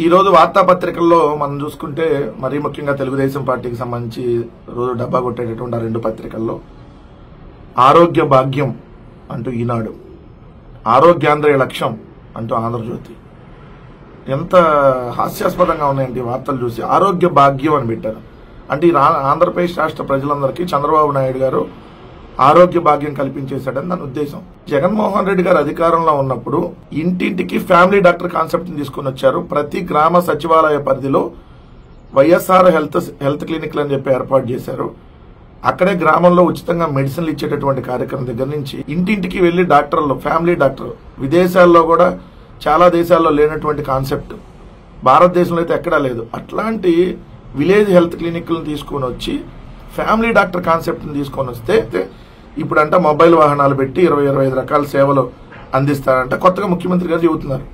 ఈ రోజు వార్తాపత్రికల్లో మనం చూసుకుంటే మరీ ముఖ్యంగా తెలుగుదేశం పార్టీకి సంబంధించి రోజు డబ్బా కొట్టేటటువంటి రెండు పత్రికల్లో ఆరోగ్య భాగ్యం అంటూ ఈనాడు, ఆరోగ్యాంధ్రయ లక్ష్యం అంటూ ఆంధ్రజ్యోతి. ఎంత హాస్యాస్పదంగా ఉన్నాయండి వార్తలు చూసి. ఆరోగ్య భాగ్యం అని పెట్టారు. అంటే ఆంధ్రప్రదేశ్ రాష్ట్ర ప్రజలందరికీ చంద్రబాబు నాయుడు గారు ఆరోగ్య భాగ్యం కల్పించేశాడని దాని ఉద్దేశం. జగన్మోహన్ రెడ్డి గారు అధికారంలో ఉన్నప్పుడు ఇంటింటికి ఫ్యామిలీ డాక్టర్ కాన్సెప్ట్ ని తీసుకుని వచ్చారు. ప్రతి గ్రామ సచివాలయ పరిధిలో వైఎస్ఆర్ హెల్త్ క్లినిక్లు అని చెప్పి ఏర్పాటు చేశారు. అక్కడే గ్రామంలో ఉచితంగా మెడిసిన్లు ఇచ్చేటటువంటి కార్యక్రమం దగ్గర నుంచి ఇంటింటికి వెళ్లి డాక్టర్లు, ఫ్యామిలీ డాక్టర్, విదేశాల్లో కూడా చాలా దేశాల్లో లేనటువంటి కాన్సెప్ట్, భారతదేశంలో అయితే ఎక్కడా లేదు. అట్లాంటి విలేజ్ హెల్త్ క్లినిక్లను తీసుకుని వచ్చి ఫ్యామిలీ డాక్టర్ కాన్సెప్ట్ ని తీసుకొని వస్తే ఇప్పుడంట మొబైల్ వాహనాలు పెట్టి 25 రకాల సేవలు అందిస్తారంట కొత్తగా ముఖ్యమంత్రి గారు చెబుతున్నారు.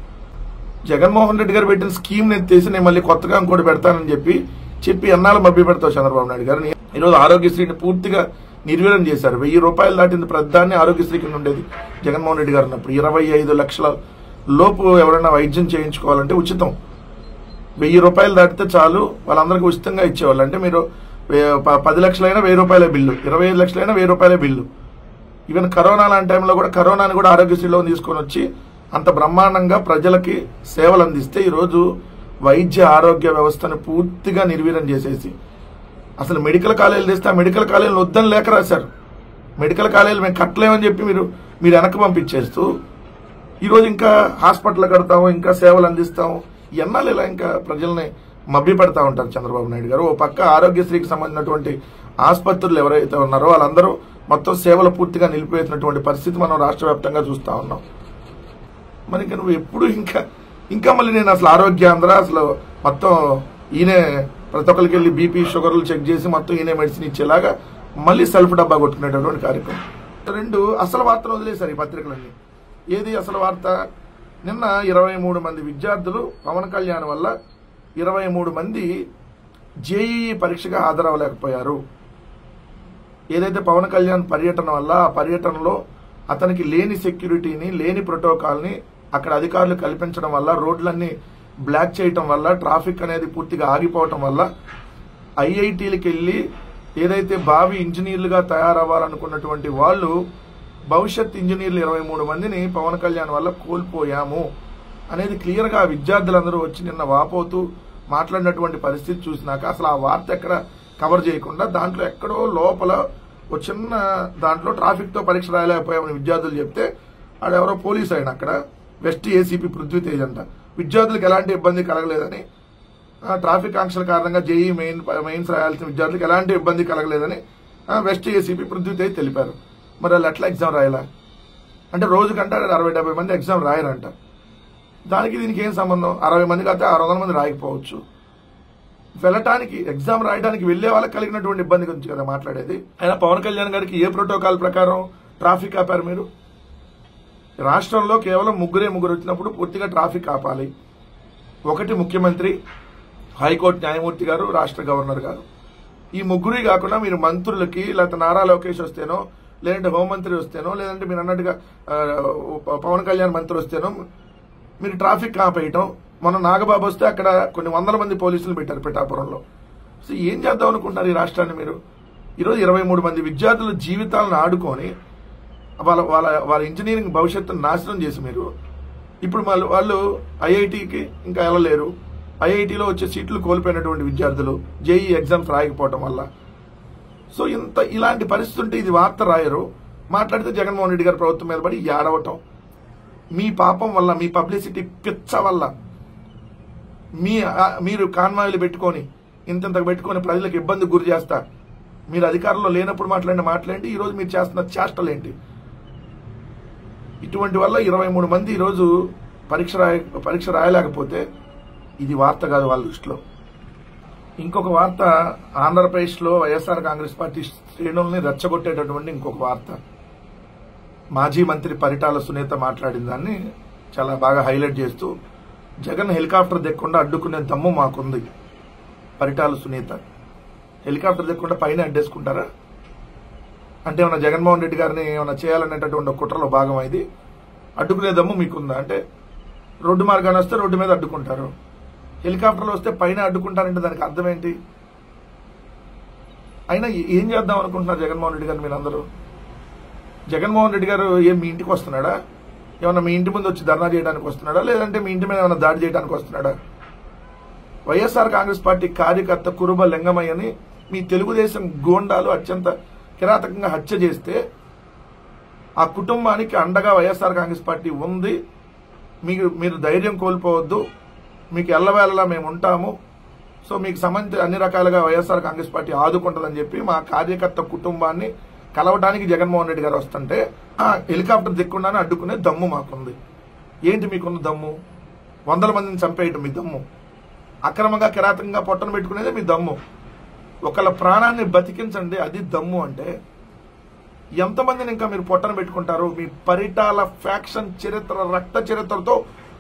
జగన్మోహన్ రెడ్డి గారు పెట్టిన స్కీమ్ ఎత్తేసి నేను మళ్ళీ కొత్తగా ఇంకోటి పెడతానని చెప్పి ఎన్నాళ్ళు మభ్య పెడతావు చంద్రబాబు నాయుడు గారు. ఈరోజు ఆరోగ్యశ్రీని పూర్తిగా నిర్వీర్యం చేశారు. 1000 రూపాయలు దాటింది ప్రధాన్ని ఆరోగ్యశ్రీ కింద ఉండేది జగన్మోహన్ రెడ్డి గారు ఉన్నప్పుడు. 25 లక్షల లోపు ఎవరైనా వైద్యం చేయించుకోవాలంటే ఉచితం. 1000 రూపాయలు దాటితే చాలు, వాళ్ళందరికీ ఉచితంగా ఇచ్చేవాళ్ళు. అంటే మీరు 10 లక్షలైనా 1000 రూపాయల బిల్లు, 25 లక్షలైనా 1000 రూపాయల బిల్లు. ఈవెన్ కరోనా లాంటి టైంలో కూడా కరోనాని కూడా ఆరోగ్యశ్రీలో తీసుకొని వచ్చి అంత బ్రహ్మాండంగా ప్రజలకి సేవలు అందిస్తే ఈరోజు వైద్య ఆరోగ్య వ్యవస్థను పూర్తిగా నిర్వీర్యం చేసేసి అసలు మెడికల్ కాలేజీలు తెస్తే ఆ మెడికల్ కాలేజీలు వద్దని లేఖ రాశారు. మెడికల్ కాలేజీలు మేము కట్టలేమని చెప్పి మీరు వెనక్కి పంపించేస్తూ ఈరోజు ఇంకా హాస్పిటల్ కడతాము, ఇంకా సేవలు అందిస్తాము, ఎన్నాళ్ళు ఇలా ఇంకా ప్రజల్ని మభ్య పెడతా ఉంటారు చంద్రబాబు నాయుడు గారు. ఓ పక్క ఆరోగ్యశ్రీకి సంబంధించినటువంటి ఆసుపత్రులు ఎవరైతే ఉన్నారో వాళ్ళందరూ మొత్తం సేవలు పూర్తిగా నిలిపివేసినటువంటి పరిస్థితి మనం రాష్ట్ర వ్యాప్తంగా చూస్తా ఉన్నాం. మరి ఇంకా నువ్వు ఎప్పుడు ఇంకా మళ్ళీ నేను అసలు ఆరోగ్యాంధ్ర అసలు మొత్తం ఈయనే ప్రతి ఒక్కరికి వెళ్ళి బీపీ షుగర్లు చెక్ చేసి మొత్తం ఈయనే మెడిసిన్ ఇచ్చేలాగా మళ్ళీ సెల్ఫ్ డబ్బా కొట్టుకునేటటువంటి కార్యక్రమం. రెండు అసలు వార్తలు వదిలేశారు ఈ పత్రికలన్నీ. ఏది అసలు వార్త? నిన్న 23 మంది విద్యార్థులు పవన్ కళ్యాణ్ వల్ల 23 మంది జేఈఈ పరీక్షగా హాజరవ్వలేకపోయారు. ఏదైతే పవన్ కళ్యాణ్ పర్యటన వల్ల ఆ పర్యటనలో అతనికి లేని సెక్యూరిటీని, లేని ప్రోటోకాల్ని అక్కడ అధికారులు కల్పించడం వల్ల, రోడ్లన్నీ బ్లాక్ చేయటం వల్ల, ట్రాఫిక్ అనేది పూర్తిగా ఆగిపోవటం వల్ల ఐఐటీలకు వెళ్లి ఏదైతే భావి ఇంజనీర్లుగా తయారవ్వాలనుకున్నటువంటి వాళ్ళు భవిష్యత్ ఇంజనీర్లు 23 మందిని పవన్ కళ్యాణ్ వల్ల కోల్పోయాము అనేది క్లియర్ గా విద్యార్థులందరూ వచ్చి నిన్న వాపోతూ మాట్లాడినటువంటి పరిస్థితి చూసినాక అసలు ఆ వార్త ఎక్కడ కవర్ చేయకుండా దాంట్లో ఎక్కడో లోపల ఒక చిన్న దాంట్లో ట్రాఫిక్ తో పరీక్ష రాయలేకపోయామని విద్యార్థులు చెప్తే ఆడెవరో పోలీసు ఆయన అక్కడ వెస్ట్ ఏసీపీ పృథ్వీతేజ్ అంట విద్యార్థులకు ఎలాంటి ఇబ్బంది కలగలేదని, ట్రాఫిక్ ఆంక్షల కారణంగా జేఈ మెయిన్స్ రాయాల్సిన విద్యార్థులకు ఎలాంటి ఇబ్బంది కలగలేదని వెస్ట్ ఏసీపీ పృథ్వీతేజ్ తెలిపారు. మరి వాళ్ళు ఎట్లా ఎగ్జామ్ రాయాలా? అంటే రోజుకంటే 60-70 మంది ఎగ్జామ్ రాయరంట. దానికి దీనికి ఏం సంబంధం? 60 మంది కాకపోతే 600 మంది రాయకపోవచ్చు. వెళ్ళటానికి ఎగ్జామ్ రాయడానికి వెళ్లే వాళ్ళకి కలిగినటువంటి ఇబ్బంది గురించి కదా మాట్లాడేది. అయినా పవన్ కళ్యాణ్ గారికి ఏ ప్రోటోకాల్ ప్రకారం ట్రాఫిక్ ఆపారు మీరు? రాష్ట్రంలో కేవలం ముగ్గురు వచ్చినప్పుడు పూర్తిగా ట్రాఫిక్ ఆపాలి. ఒకటి ముఖ్యమంత్రి, హైకోర్టు న్యాయమూర్తి గారు, రాష్ట్ర గవర్నర్ గారు. ఈ ముగ్గురు కాకుండా మీరు మంత్రులకి, లేకపోతే నారా లోకేష్ వస్తేనో, లేదంటే హోంమంత్రి వస్తేనో, లేదంటే మీరు అన్నట్టుగా పవన్ కళ్యాణ్ మంత్రి వస్తేనో మీరు ట్రాఫిక్ ఆపేయటం. మొన్న నాగబాబు వస్తే అక్కడ కొన్ని 100 మంది పోలీసులు పెట్టారు పిఠాపురంలో. సో ఏం చేద్దాం అనుకుంటున్నారు ఈ రాష్ట్రాన్ని మీరు? ఈరోజు 23 మంది విద్యార్థుల జీవితాలను ఆడుకొని వాళ్ళ ఇంజనీరింగ్ భవిష్యత్తును నాశనం చేసి మీరు ఇప్పుడు వాళ్ళు ఐఐటికి ఇంకా వెళ్ళలేరు. ఐఐటిలో వచ్చే సీట్లు కోల్పోయినటువంటి విద్యార్థులు జేఈ ఎగ్జామ్స్ రాయకపోవటం వల్ల. సో ఇలాంటి పరిస్థితి ఉంటే ఇది వార్త రాయరు. మాట్లాడితే జగన్మోహన్ రెడ్డి గారి ప్రభుత్వం మీద పడి ఏడవటం. మీ పాపం వల్ల, మీ పబ్లిసిటీ పిచ్చ వల్ల మీరు కాన్వాయిలు పెట్టుకొని ఇంతకు పెట్టుకొని ప్రజలకు ఇబ్బంది గురి చేస్తా మీరు అధికారంలో లేనప్పుడు మాట్లాడండి. ఈరోజు మీరు చేస్తున్న చేష్టలేంటి? ఇటువంటి వల్ల 23 మంది ఈరోజు పరీక్ష రాయలేకపోతే ఇది వార్త కాదు వాళ్ళ దృష్టిలో. ఇంకొక వార్త, ఆంధ్రప్రదేశ్లో వైఎస్ఆర్ కాంగ్రెస్ పార్టీ శ్రేణుల్ని రెచ్చగొట్టేటటువంటి ఇంకొక వార్త. మాజీ మంత్రి పరిటాల సునీత మాట్లాడిన దాన్ని చాలా బాగా హైలైట్ చేస్తూ జగన్ హెలికాప్టర్ దిక్కుండా అడ్డుకునే దమ్ము మాకుంది. పరిటాల సునీత హెలికాప్టర్ దిక్కుండా పైన అడ్డేసుకుంటారా? అంటే ఏమన్నా జగన్మోహన్ రెడ్డి గారిని ఏమన్నా చేయాలనేటటువంటి కుట్రలో భాగం ఇది. అడ్డుకునే దమ్ము మీకుందా? అంటే రోడ్డు మార్గాన్ని వస్తే రోడ్డు మీద అడ్డుకుంటారు. హెలికాప్టర్లు వస్తే పైన అడ్డుకుంటారంటే దానికి అర్థం ఏంటి? అయినా ఏం చేద్దాం అనుకుంటున్నారు జగన్మోహన్ రెడ్డి గారు? మీరందరూ జగన్మోహన్ రెడ్డి గారు ఏం మీ ఇంటికి వస్తున్నాడా? ఏమన్నా మీ ఇంటి ముందు వచ్చి ధర్నా చేయడానికి వస్తున్నాడా? లేదంటే మీ ఇంటి మీద ఏమైనా దాడి చేయడానికి వస్తున్నాడా? వైఎస్ఆర్ కాంగ్రెస్ పార్టీ కార్యకర్త కురుబ లింగమయ్యని మీ తెలుగుదేశం గోండాలు అత్యంత కిరాతకంగా హత్య చేస్తే ఆ కుటుంబానికి అండగా వైఎస్ఆర్ కాంగ్రెస్ పార్టీ ఉంది. మీరు ధైర్యం కోల్పోవద్దు, మీకు ఎల్లవేళలా మేము ఉంటాము, సో మీకు సంబంధించి అన్ని రకాలుగా వైఎస్ఆర్ కాంగ్రెస్ పార్టీ ఆదుకుంటుందని చెప్పి మా కార్యకర్త కుటుంబాన్ని కలవడానికి జగన్మోహన్ రెడ్డి గారు వస్తుంటే ఆ హెలికాప్టర్ దిక్కుండానే అడ్డుకునే దమ్ము మాకుంది. ఏంటి మీకున్న దమ్ము? 100 మందిని చంపేయటం మీ దమ్ము, అక్రమంగా కిరాతకంగా పొట్టను పెట్టుకునేదే మీ దమ్ము. ఒకళ్ళ ప్రాణాన్ని బతికించండి, అది దమ్ము అంటే. ఎంతమందిని ఇంకా మీరు పొట్టను పెట్టుకుంటారు? మీ పరిటాల ఫ్యాక్షన్ చరిత్ర, రక్త చరిత్రతో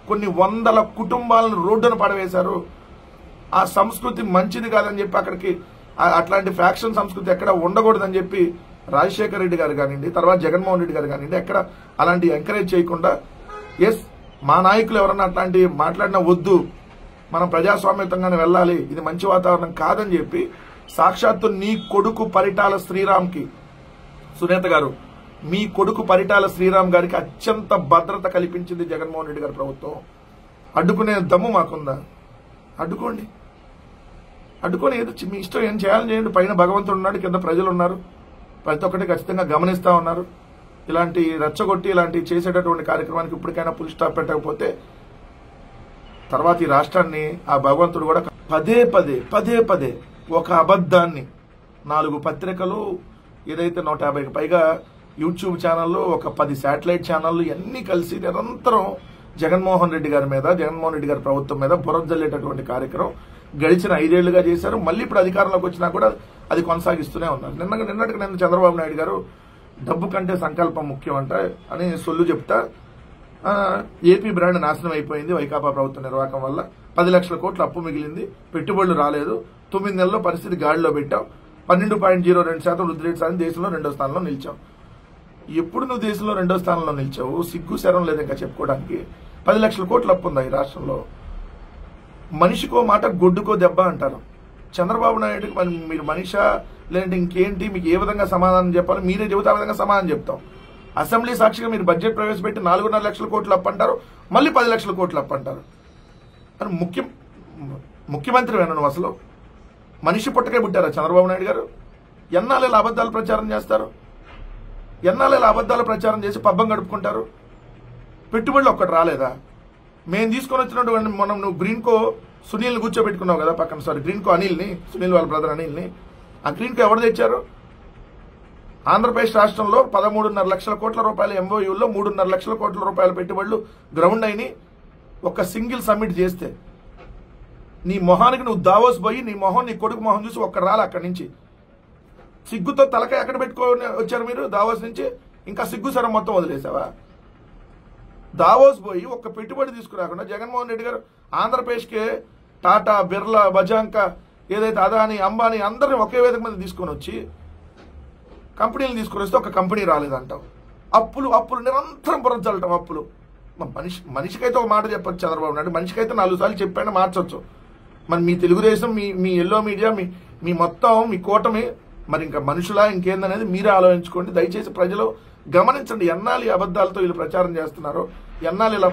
కొన్ని 100 కుటుంబాలను రోడ్డును పడవేశారు. ఆ సంస్కృతి మంచిది కాదని చెప్పి అక్కడికి అట్లాంటి ఫ్యాక్షన్ సంస్కృతి ఎక్కడ ఉండకూడదని చెప్పి రాజశేఖర రెడ్డి గారు కానివ్వండి, తర్వాత జగన్మోహన్ రెడ్డి గారు కానివ్వండి, ఎక్కడ అలాంటి ఎంకరేజ్ చేయకుండా మా నాయకులు ఎవరన్నా అట్లాంటి మాట్లాడినా వద్దు, మనం ప్రజాస్వామ్యతంగానే వెళ్ళాలి, ఇది మంచి వాతావరణం కాదని చెప్పి సాక్షాత్తు నీ కొడుకు పరిటాల శ్రీరామ్కి, సునేత గారు మీ కొడుకు పరిటాల శ్రీరామ్ గారికి అత్యంత భద్రత కల్పించింది జగన్మోహన్ రెడ్డి గారి ప్రభుత్వం. అడ్డుకునే దమ్ము మాకుందా? అడ్డుకోండి, అడ్డుకొని ఏదో మీ ఇష్టం ఏం చేయాలని చేయండి. పైన భగవంతుడు ఉన్నాడు, కింద ప్రజలు ఉన్నారు, ప్రతి ఒక్కటి ఖచ్చితంగా గమనిస్తా ఉన్నారు. ఇలాంటి రెచ్చగొట్టి ఇలాంటి చేసేటటువంటి కార్యక్రమానికి ఇప్పటికైనా ఫుల్ స్టాప్ పెట్టకపోతే తర్వాత ఈ రాష్ట్రాన్ని ఆ భగవంతుడు కూడా పదే పదే ఒక అబద్ధాన్ని 4 పత్రికలు, ఏదైతే 150కి పైగా యూట్యూబ్ ఛానళ్ళు, ఒక 10 శాటిలైట్ ఛానళ్ళు ఇవన్నీ కలిసి నిరంతరం జగన్మోహన్ రెడ్డి గారి మీద, జగన్మోహన్ రెడ్డి గారి ప్రభుత్వం మీద బురద జల్లేటటువంటి కార్యక్రమం గడిచిన 5 ఏళ్లుగా చేశారు. మళ్ళీ ఇప్పుడు అధికారంలోకి వచ్చినా కూడా అది కొనసాగిస్తూనే ఉన్నారు. నిన్న చంద్రబాబు నాయుడు గారు డబ్బు కంటే సంకల్పం ముఖ్యం అంట అని సొల్లు చెప్తా ఏపీ బ్రాండ్ నాశనం అయిపోయింది వైకాపా ప్రభుత్వ నిర్వాహకం వల్ల, 10 లక్షల కోట్ల అప్పు మిగిలింది, పెట్టుబడులు రాలేదు, 9 నెలల్లో పరిస్థితి గాడిలో పెట్టాం, 12.02% వృద్ధి రేటు సాధించి దేశంలో 2వ స్థానంలో నిలిచాం. ఎప్పుడు నువ్వు దేశంలో 2వ స్థానంలో నిలిచావు? సిగ్గు శరం లేదు ఇంకా చెప్పుకోవడానికి. 10 లక్షల కోట్ల అప్పు ఉందా ఈ రాష్ట్రంలో? మనిషికో మాట గొడ్డుకో దెబ్బ అంటారు. చంద్రబాబు నాయుడుకి మీరు మనిషా లేదంటే ఇంకేంటి, మీకు ఏ విధంగా సమాధానం చెప్పాలో మీరే చెబుతే ఆ విధంగా సమాధానం చెప్తాం. అసెంబ్లీ సాక్షిగా మీరు బడ్జెట్ ప్రవేశపెట్టి 4.5 లక్షల కోట్లు అప్పు అంటారు, మళ్ళీ 10 లక్షల కోట్లు అప్పు అంటారు. అని ముఖ్యమంత్రి వేను నువ్వు అసలు మనిషి పుట్టకే పుట్టారా చంద్రబాబు నాయుడు గారు? ఎన్నాళ్ళ అబద్దాలు ప్రచారం చేస్తారు? ఎన్నాళ్ళ అబద్దాలు ప్రచారం చేసి పబ్బం గడుపుకుంటారు? పెట్టుబడులు ఒక్కటి రాలేదా? మేము తీసుకొని వచ్చినటువంటి మనం నువ్వు గ్రీన్కో సునీల్ని కూర్చోబెట్టుకున్నావు కదా పక్కన, సారీ గ్రీన్కో అనిల్ని, సునీల్ వాళ్ళ బ్రదర్ అనిల్ని. ఆ గ్రీన్కో ఎవరు తెచ్చారు? ఆంధ్రప్రదేశ్ రాష్ట్రంలో 13.5 లక్షల కోట్ల రూపాయల ఎంఓయూల్లో 3.5 లక్షల కోట్ల రూపాయల పెట్టుబడులు గ్రౌండ్ అయిని ఒక సింగిల్ సబ్మిట్ చేస్తే నీ మొహానికి నువ్వు దావోస్ పోయి నీ మొహం, నీ కొడుకు మొహం చూసి ఒక్క రాలి అక్కడి నుంచి. సిగ్గుతో తలకాయ ఎక్కడ పెట్టుకొని వచ్చారు మీరు దావోస్ నుంచి? ఇంకా సిగ్గు సరం మొత్తం వదిలేసావా? దావోస్ పోయి ఒక్క పెట్టుబడి తీసుకురాకుండా జగన్మోహన్ రెడ్డి గారు ఆంధ్రప్రదేశ్కే టాటా, బిర్లా, బజాంకా, ఏదైతే అదాని, అంబానీ అందరిని ఒకే వేదిక మీద తీసుకొని వచ్చి కంపెనీలు తీసుకొని వస్తే ఒక కంపెనీ రాలేదంటావు. అప్పులు నిరంతరం బురదలటం అప్పులు. మనిషికైతే ఒక మాట చెప్పొచ్చు చంద్రబాబు నాయుడు, మనిషికైతే 4 సార్లు చెప్పైనా మార్చొచ్చు. మరి మీ తెలుగుదేశం, మీ ఎల్లో మీడియా, మీ మొత్తం మీ కూటమి మరి ఇంకా మనుషులా ఇంకేందనేది మీరే ఆలోచించుకోండి. దయచేసి ప్రజలు గమనించండి, ఎన్నాళ్ళు ఈ అబద్దాలతో వీళ్ళు ప్రచారం చేస్తున్నారో, ఎన్నాళ్ళు ఇలా